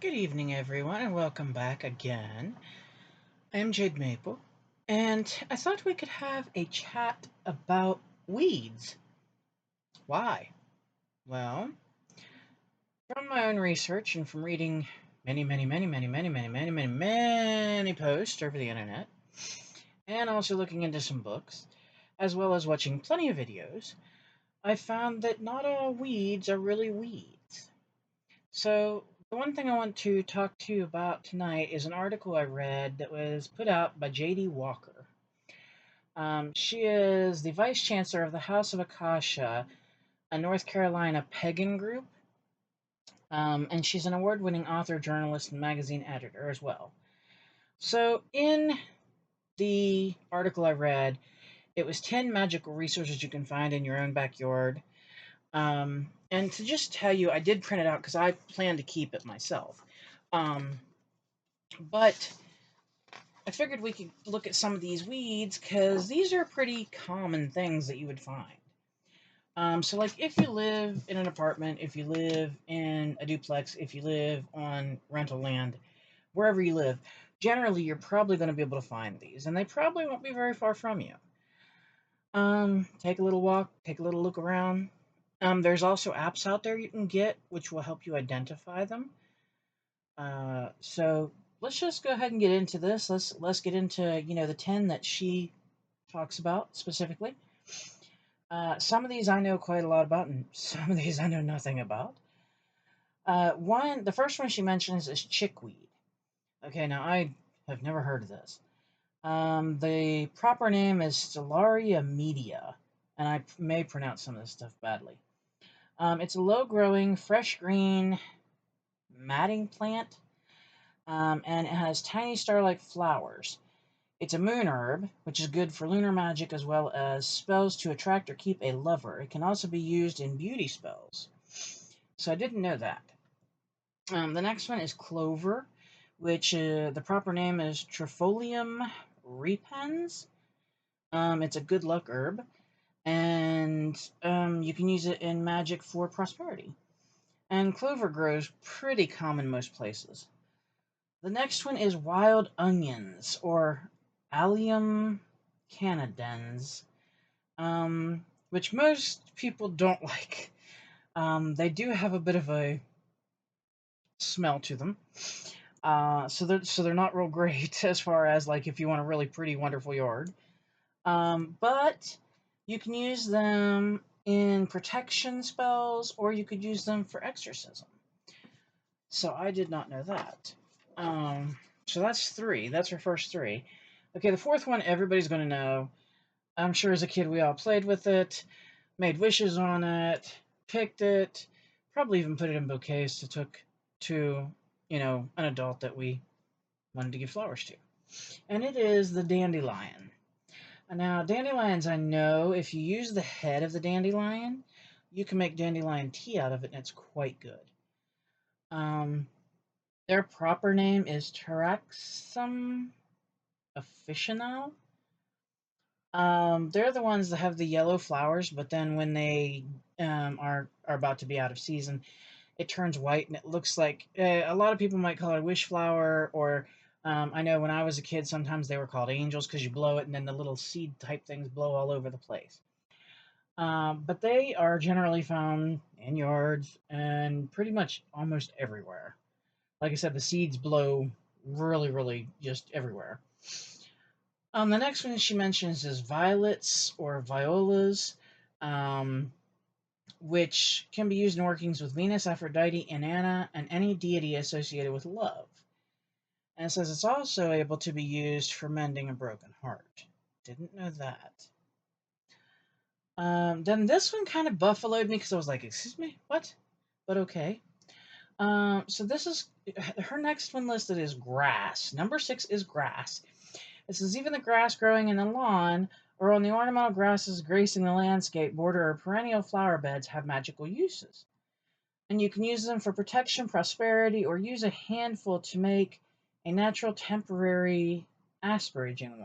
Good evening, everyone, and welcome back again. I am Jade Maple, and I thought we could have a chat about weeds. Why? Well, from my own research and from reading many posts over the internet, and also looking into some books, as well as watching plenty of videos, I found that not all weeds are really weeds. So, the one thing I want to talk to you about tonight is an article I read that was put out by J.D. Walker. She is the vice chancellor of the House of Acacia, a North Carolina pagan group, and she's an award winning author, journalist, and magazine editor as well. So, in the article I read, it was 10 magical resources you can find in your own backyard. And to just tell you, I did print it out because I plan to keep it myself. Um, but I figured we could look at some of these weeds because these are pretty common things that you would find. So, like, if you live in an apartment, if you live in a duplex, if you live on rental land, wherever you live, generally you're probably going to be able to find these, and they probably won't be very far from you. Take a little walk, take a little look around. There's also apps out there you can get which will help you identify them. So let's just go ahead and get into this. Let's get into the 10 that she talks about specifically. Some of these I know quite a lot about, and some of these I know nothing about. The first one she mentions is chickweed. Okay, now I have never heard of this. The proper name is Stellaria media, and I may pronounce some of this stuff badly. It's a low-growing, fresh green matting plant, and it has tiny star-like flowers. It's a moon herb, which is good for lunar magic as well as spells to attract or keep a lover. It can also be used in beauty spells. So I didn't know that. The next one is clover, which the proper name is Trifolium repens. It's a good luck herb, and you can use it in magic for prosperity. And clover grows pretty common most places. The next one is wild onions, or Allium canadens, which most people don't like. They do have a bit of a smell to them. So they're not real great as far as like if you want a really pretty, wonderful yard. But you can use them in protection spells, or you could use them for exorcism. So I did not know that. So that's three. That's our first three. Okay, the fourth one everybody's going to know. I'm sure as a kid we all played with it, made wishes on it, picked it, probably even put it in bouquets to an adult that we wanted to give flowers to. And it is the dandelion. Now, dandelions, I know if you use the head of the dandelion, you can make dandelion tea out of it, and it's quite good. Um, their proper name is Taraxum officinale. They're the ones that have the yellow flowers, but then when they are about to be out of season, it turns white and it looks like a lot of people might call it a wish flower, or I know when I was a kid, sometimes they were called angels because you blow it and then the little seed type things blow all over the place. But they are generally found in yards and pretty much almost everywhere. Like I said, the seeds blow really, really just everywhere. The next one she mentions is violets or violas, um, which can be used in workings with Venus, Aphrodite, Inanna, and any deity associated with love. And it says it's also able to be used for mending a broken heart. Didn't know that. Then this one kind of buffaloed me because I was like, excuse me, what? But okay. So this is her next one listed is grass. Number 6 is grass. It says even the grass growing in the lawn or on the ornamental grasses gracing the landscape border or perennial flower beds have magical uses. And you can use them for protection, prosperity, or use a handful to make a natural temporary asperaging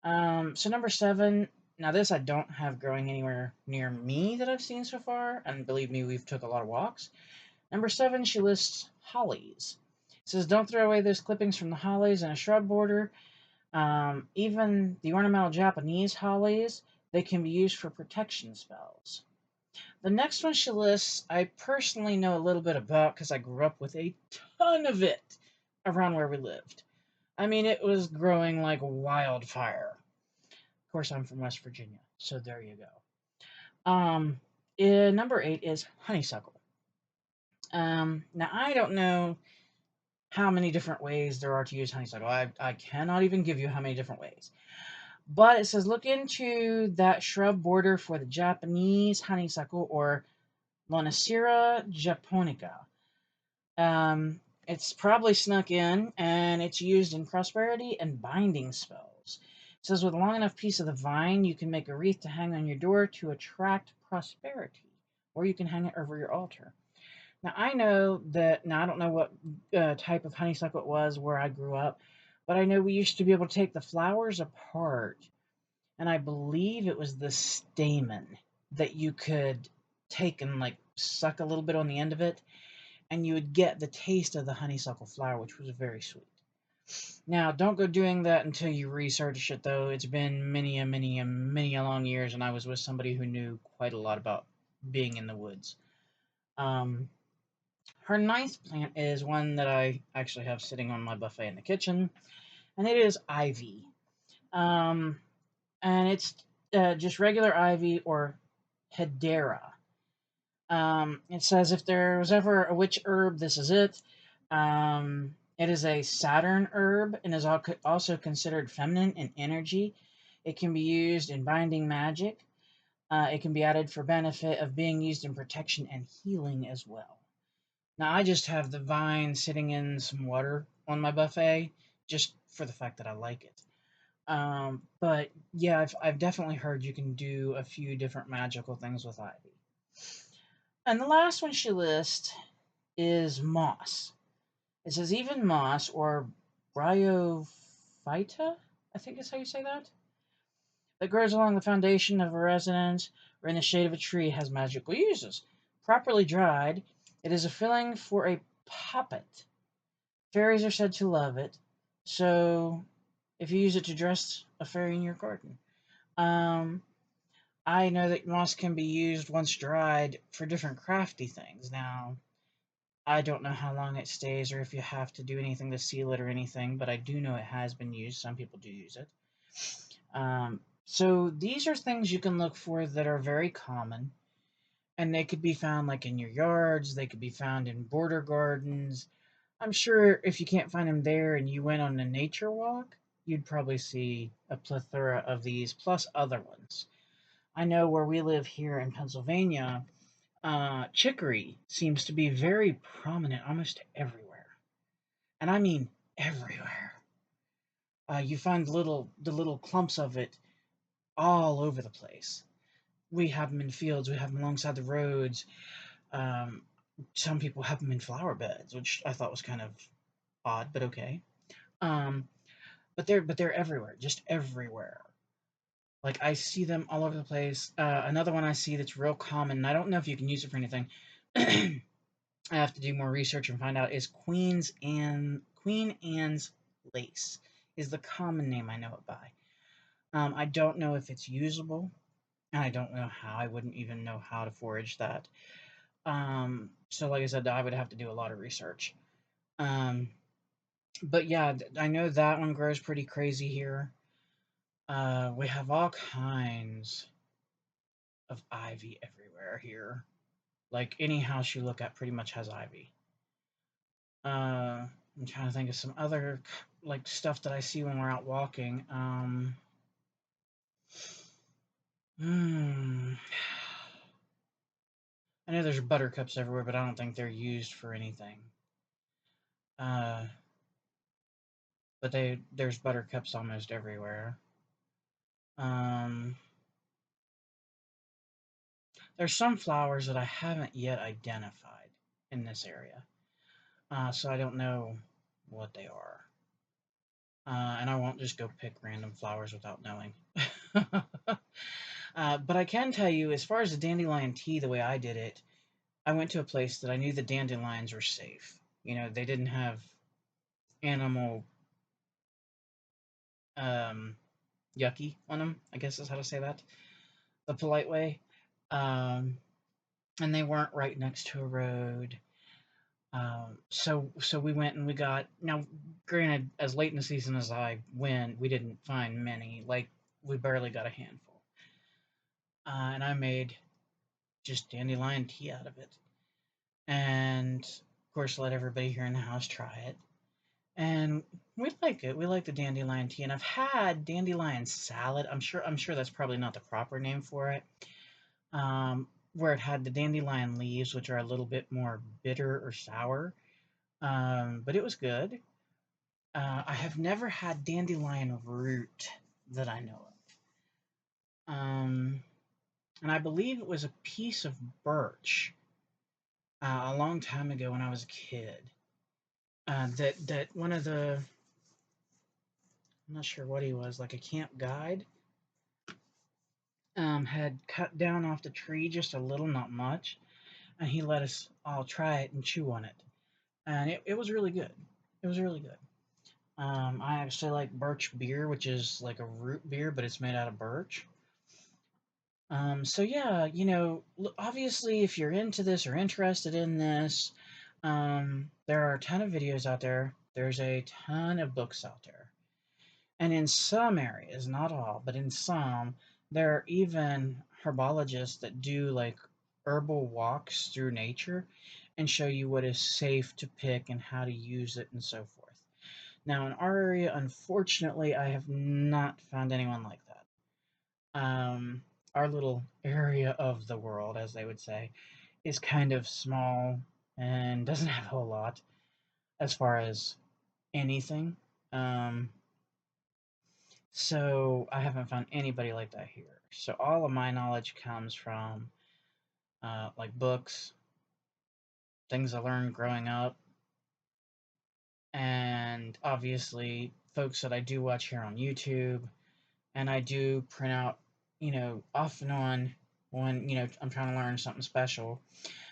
wand. So number 7, now this I don't have growing anywhere near me that I've seen so far, and believe me, we've took a lot of walks. Number 7, she lists hollies. It says, don't throw away those clippings from the hollies in a shrub border. Even the ornamental Japanese hollies, they can be used for protection spells. The next one she lists, I personally know a little bit about because I grew up with a ton of it around where we lived. I mean, it was growing like wildfire. Of course, I'm from West Virginia, so there you go. Number 8 is honeysuckle. Now I don't know how many different ways there are to use honeysuckle. I cannot even give you how many different ways. But it says look into that shrub border for the Japanese honeysuckle or Lonicera japonica. It's probably snuck in, and it's used in prosperity and binding spells. It says with a long enough piece of the vine, you can make a wreath to hang on your door to attract prosperity, or you can hang it over your altar. Now I know that. Now I don't know what type of honeysuckle it was where I grew up, but I know we used to be able to take the flowers apart, and I believe it was the stamen that you could take and like suck a little bit on the end of it, and you would get the taste of the honeysuckle flower, which was very sweet. Now, don't go doing that until you research it, though. It's been many a long years, and I was with somebody who knew quite a lot about being in the woods. Um, Her ninth plant is one that I actually have sitting on my buffet in the kitchen, and it is ivy. Um, and it's just regular ivy or hedera. It says if there was ever a witch herb, this is it. It is a Saturn herb and is also considered feminine in energy. It can be used in binding magic. It can be added for benefit of being used in protection and healing as well. Now, I just have the vine sitting in some water on my buffet just for the fact that I like it. But yeah, I've definitely heard you can do a few different magical things with ivy. And the last one she lists is moss. It says even moss or bryophyta, I think is how you say that grows along the foundation of a residence or in the shade of a tree has magical uses. Properly dried, it is a filling for a poppet. Fairies are said to love it, so if you use it to dress a fairy in your garden. Um, I know that moss can be used once dried for different crafty things. Now, I don't know how long it stays or if you have to do anything to seal it or anything, but I do know it has been used. Some people do use it. So these are things you can look for that are very common, and they could be found like in your yards, they could be found in border gardens. I'm sure if you can't find them there and you went on a nature walk, you'd probably see a plethora of these plus other ones. I know where we live here in Pennsylvania, chicory seems to be very prominent almost everywhere, and I mean everywhere. You find the little clumps of it all over the place. We have them in fields. We have them alongside the roads. Um, some people have them in flower beds, which I thought was kind of odd, but okay. Um, but they're everywhere, just everywhere. Like I see them all over the place. Another one I see that's real common, and I don't know if you can use it for anything. I have to do more research and find out. Is Queen Anne's lace is the common name I know it by. I don't know if it's usable, and I don't know how. I wouldn't even know how to forage that. So like I said, I would have to do a lot of research. Um, but yeah, I know that one grows pretty crazy here. We have all kinds of ivy everywhere here. Like any house you look at pretty much has ivy. I'm trying to think of some other like stuff that I see when we're out walking. Hmm. I know there's buttercups everywhere, but I don't think they're used for anything. Uh, but there's buttercups almost everywhere. Um, there's some flowers that I haven't yet identified in this area, so I don't know what they are. And I won't just go pick random flowers without knowing. But I can tell you, as far as the dandelion tea, the way I did it, I went to a place that I knew the dandelions were safe. They didn't have animal um, yucky on them, I guess is how to say that, the polite way. Um, and they weren't right next to a road. So we went and we got, now granted, as late in the season as I went, we didn't find many. Like, we barely got a handful. And I made just dandelion tea out of it. And of course let everybody here in the house try it. And we like it. We like the dandelion tea. And I've had dandelion salad. I'm sure that's probably not the proper name for it. Where it had the dandelion leaves, which are a little bit more bitter or sour. But it was good. I have never had dandelion root that I know of. And I believe it was a piece of birch a long time ago when I was a kid. That one of the, I'm not sure what he was, like a camp guide, had cut down off the tree just a little, not much, and he let us all try it and chew on it, and it was really good. It was really good. I actually like birch beer, which is like a root beer, but it's made out of birch. So yeah, obviously, if you're into this or interested in this, there are a ton of videos out there. There's a ton of books out there. And in some areas, not all, but in some, there are even herbologists that do like herbal walks through nature and show you what is safe to pick and how to use it and so forth. Now, in our area, unfortunately, I have not found anyone like that. Our little area of the world, as they would say, is kind of small and doesn't have a whole lot as far as anything. Um, So I haven't found anybody like that here. So all of my knowledge comes from like books, things I learned growing up, and obviously folks that I do watch here on YouTube. And I do print out, off and on when I'm trying to learn something special.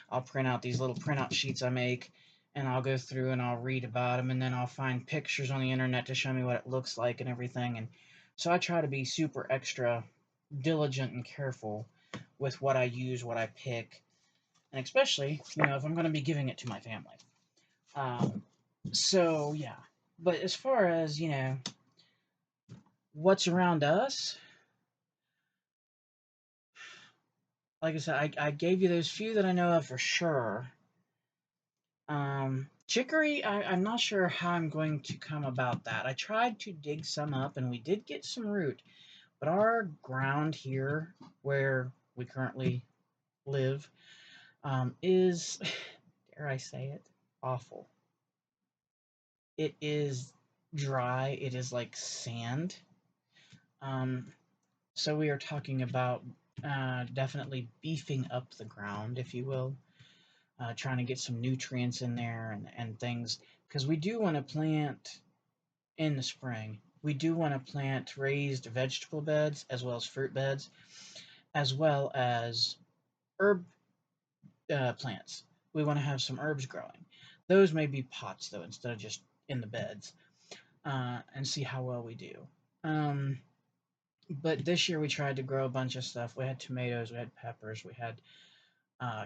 I'll print out these little printout sheets I make, and I'll go through and I'll read about them, and then I'll find pictures on the internet to show me what it looks like and everything. And so I try to be super extra diligent and careful with what I use, what I pick, and especially, if I'm going to be giving it to my family. Um, so, yeah. But as far as, what's around us, like I said, I gave you those few that I know of for sure. Chicory, I'm not sure how I'm going to come about that. I tried to dig some up, and we did get some root, but our ground here, where we currently live, is, dare I say it, awful. It is dry. It is like sand. Um, so we are talking about definitely beefing up the ground, if you will, trying to get some nutrients in there and things, because we do want to plant in the spring. We do want to plant raised vegetable beds as well as fruit beds, as well as herb plants. We want to have some herbs growing. Those may be pots though, instead of just in the beds, and see how well we do. Um, but this year we tried to grow a bunch of stuff. We had tomatoes, we had peppers, we had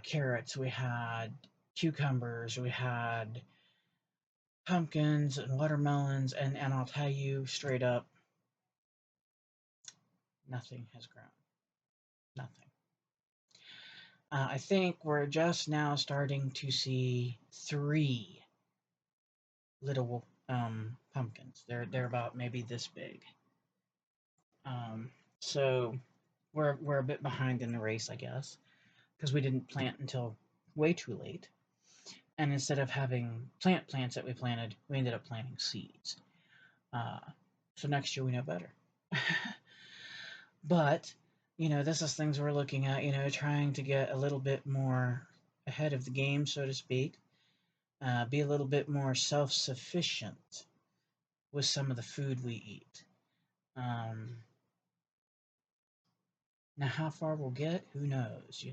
carrots, we had cucumbers, we had pumpkins and watermelons, and I'll tell you straight up, nothing has grown. Nothing. I think we're just now starting to see three little pumpkins. They're about maybe this big. So we're a bit behind in the race, I guess, because we didn't plant until way too late. And instead of having plants that we planted, we ended up planting seeds. Uh, so next year we know better. But this is things we're looking at. Trying to get a little bit more ahead of the game, so to speak. Be a little bit more self-sufficient with some of the food we eat. Um, Now, how far we'll get, who knows?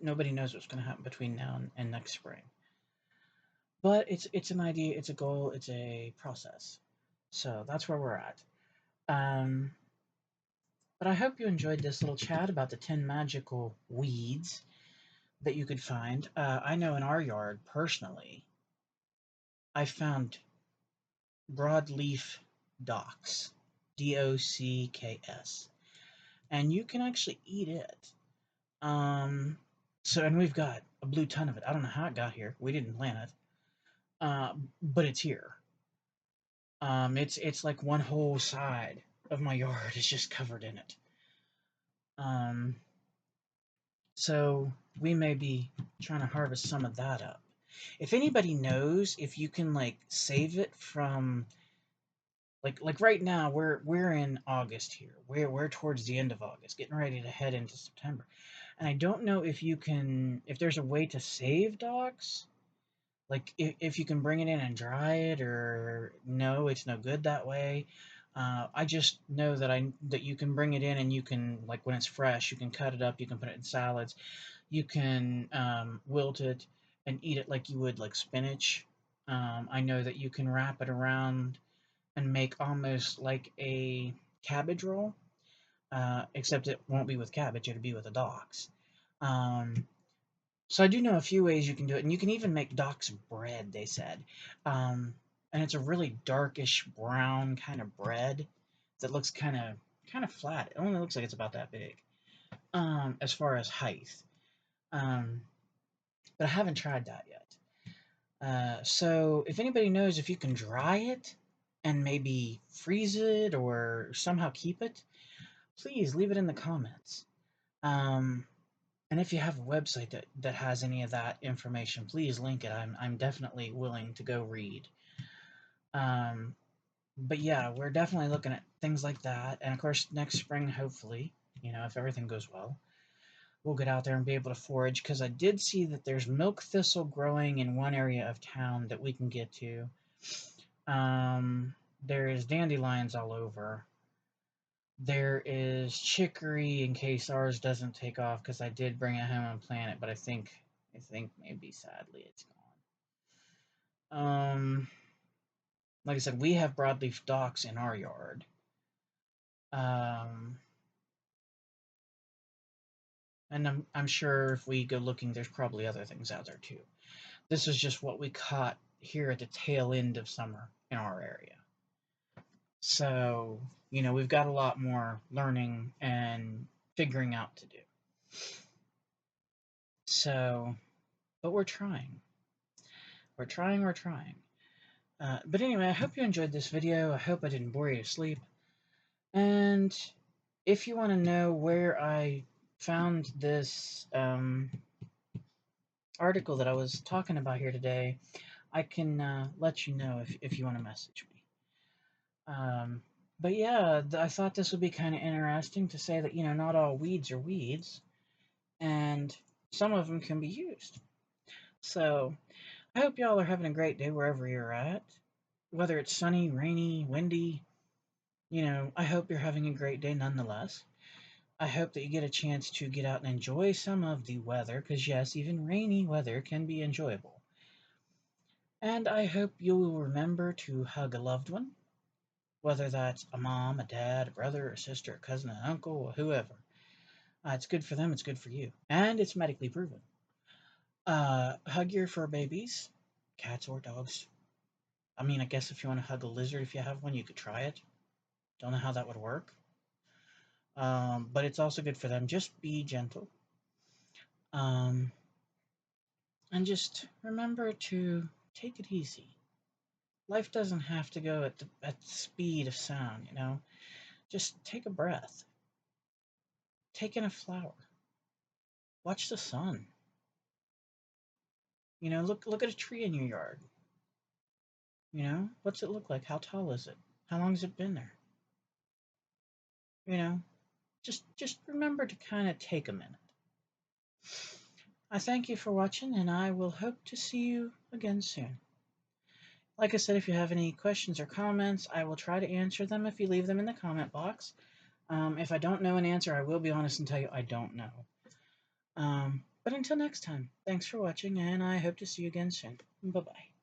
Nobody knows what's going to happen between now and next spring. But it's an idea, it's a goal, it's a process. So that's where we're at. Um, but I hope you enjoyed this little chat about the 10 magical weeds that you could find. I know in our yard, personally, I found broadleaf docks, Docks, and you can actually eat it. Um, and we've got a blue ton of it. I don't know how it got here. We didn't plant it, but it's here. It's like one whole side of my yard is just covered in it. Um, so we may be trying to harvest some of that up. If anybody knows if you can like save it from like right now we're in August here. We're towards the end of August, getting ready to head into September. And I don't know if there's a way to save dogs. Like if you can bring it in and dry it, or no, it's no good that way. I just know that you can bring it in and you can, like, when it's fresh, you can cut it up, you can put it in salads, you can wilt it and eat it like you would like spinach. I know that you can wrap it around and make almost like a cabbage roll, except it won't be with cabbage; it'll be with the docks. Um, so I do know a few ways you can do it, and you can even make docks bread. They said, and it's a really darkish brown kind of bread that looks kind of flat. It only looks like it's about that big, as far as height. Um, but I haven't tried that yet. So if anybody knows if you can dry it and maybe freeze it or somehow keep it, please leave it in the comments. Um, and if you have a website that has any of that information, please link it. I'm definitely willing to go read. Um, but yeah, we're definitely looking at things like that. And of course, next spring, hopefully, if everything goes well, we'll get out there and be able to forage. Because I did see that there's milk thistle growing in one area of town that we can get to. There is dandelions all over. There is chicory in case ours doesn't take off, because I did bring it home and plant it, but I think maybe sadly it's gone. Like I said, we have broadleaf docks in our yard. Um, and I'm sure if we go looking, there's probably other things out there too. This is just what we caught here at the tail end of summer in our area. So, we've got a lot more learning and figuring out to do. So, but we're trying. We're trying. But anyway, I hope you enjoyed this video. I hope I didn't bore you to sleep. And if you want to know where I found this article that I was talking about here today, I can let you know if you want to message me. But yeah, I thought this would be kind of interesting to say that, not all weeds are weeds, and some of them can be used. So I hope y'all are having a great day wherever you're at. Whether it's sunny, rainy, windy, I hope you're having a great day nonetheless. I hope that you get a chance to get out and enjoy some of the weather, because yes, even rainy weather can be enjoyable. And I hope you will remember to hug a loved one, whether that's a mom, a dad, a brother, a sister, a cousin, an uncle, or whoever. It's good for them, it's good for you, and it's medically proven. Hug your fur babies, cats or dogs. I mean, I guess if you want to hug a lizard, if you have one, you could try it. Don't know how that would work. But it's also good for them. Just be gentle. Um, and just remember to take it easy. Life doesn't have to go at the speed of sound. Just take a breath. Take in a flower. Watch the sun. Look at a tree in your yard. What's it look like? How tall is it? How long has it been there? You know, just remember to kind of take a minute. I thank you for watching, and I will hope to see you again soon. Like I said, if you have any questions or comments, I will try to answer them if you leave them in the comment box. If I don't know an answer, I will be honest and tell you I don't know. But until next time, thanks for watching, and I hope to see you again soon. Bye-bye.